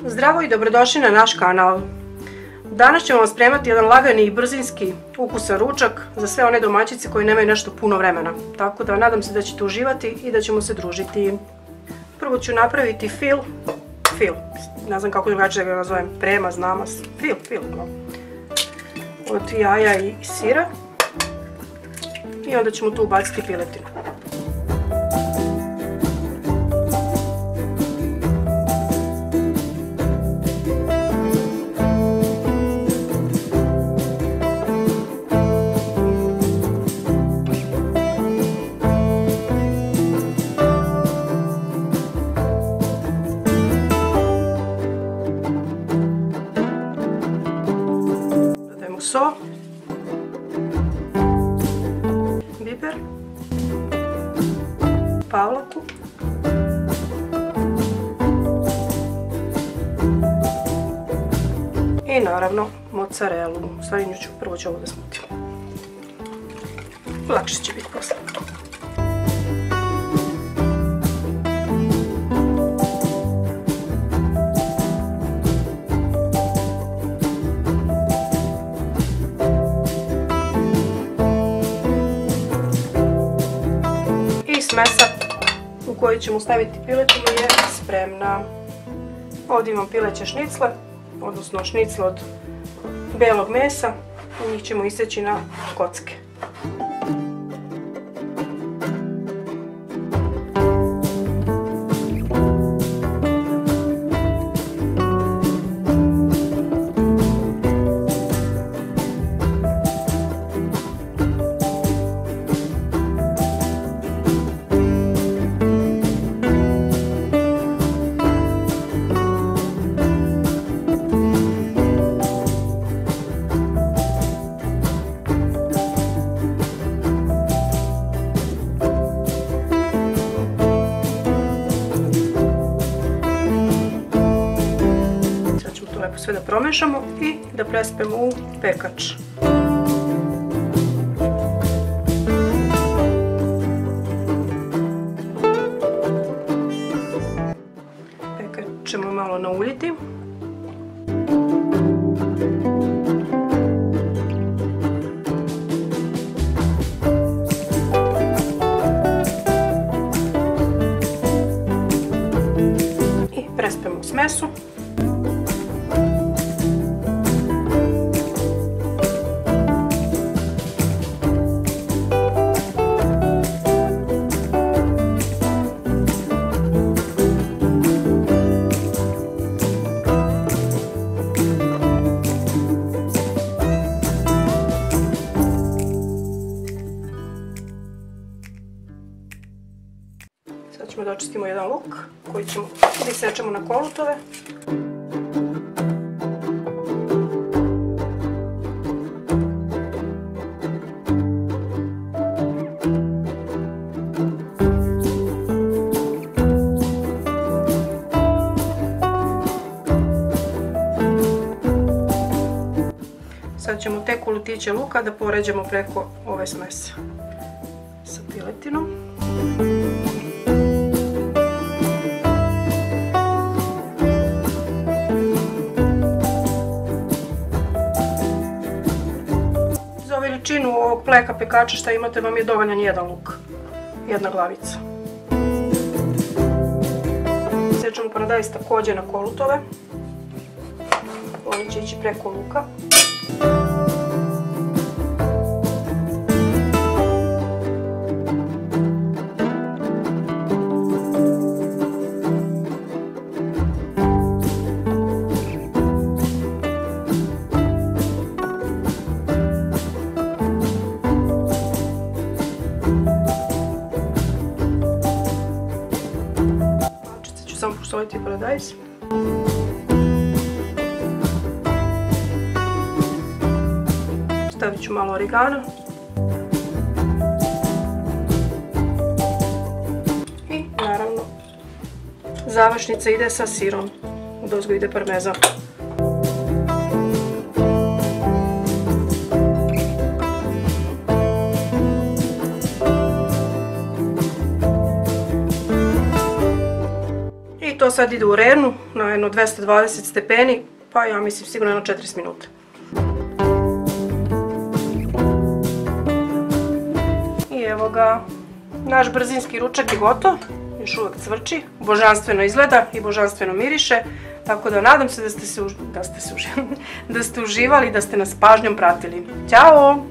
Zdravo i dobrodošli na naš kanal. Danas ćemo vam spremati jedan lagani i brzinski ukusan ručak za sve one domaćice koji nemaju nešto puno vremena. Tako da nadam se da ćete uživati i da ćemo se družiti. Prvo ću napraviti fil, ne znam kako drugačije da ga nazovem, premaz, namaz, fil, od jaja i sira. I onda ćemo tu ubaciti piletinu. So, biber, pavlaku i naravno mozzarelu. U stvari nju ću prvo ovo da smutim. Lakše će biti posle. Smesa u koju ćemo staviti piletinu je spremna. Ovdje imam pileće šnicle, odnosno šnicle od belog mesa. Njih ćemo iseći na kocke. Sve da promešamo i da prespemo u pekač. Pekač ćemo malo nauljiti. I prespemo smesu. Sad ćemo da očistimo jedan luk koji ćemo da isečemo na kolutove. Sad ćemo te kolutiće luka da poređamo preko ove smese sa piletinom. Za veličinu ovog pleka pekača što imate vam je dovoljan jedan luk, jedna glavica. Sečemo paradajz također na kolutove. Oni će ići preko luka. Samo posoliti paradajz. Stavit ću malo origana. I naravno završnica ide sa sirom. Udozgo ide parmezan. sad ide u renu na jedno 220 stepeni, pa ja mislim sigurno jedno 40 minuta. I evo ga, naš brzinski ručak je gotov, još uvijek cvrči, božanstveno izgleda i božanstveno miriše, tako da nadam se da ste uživali i da ste nas pažnjom pratili. Ćao!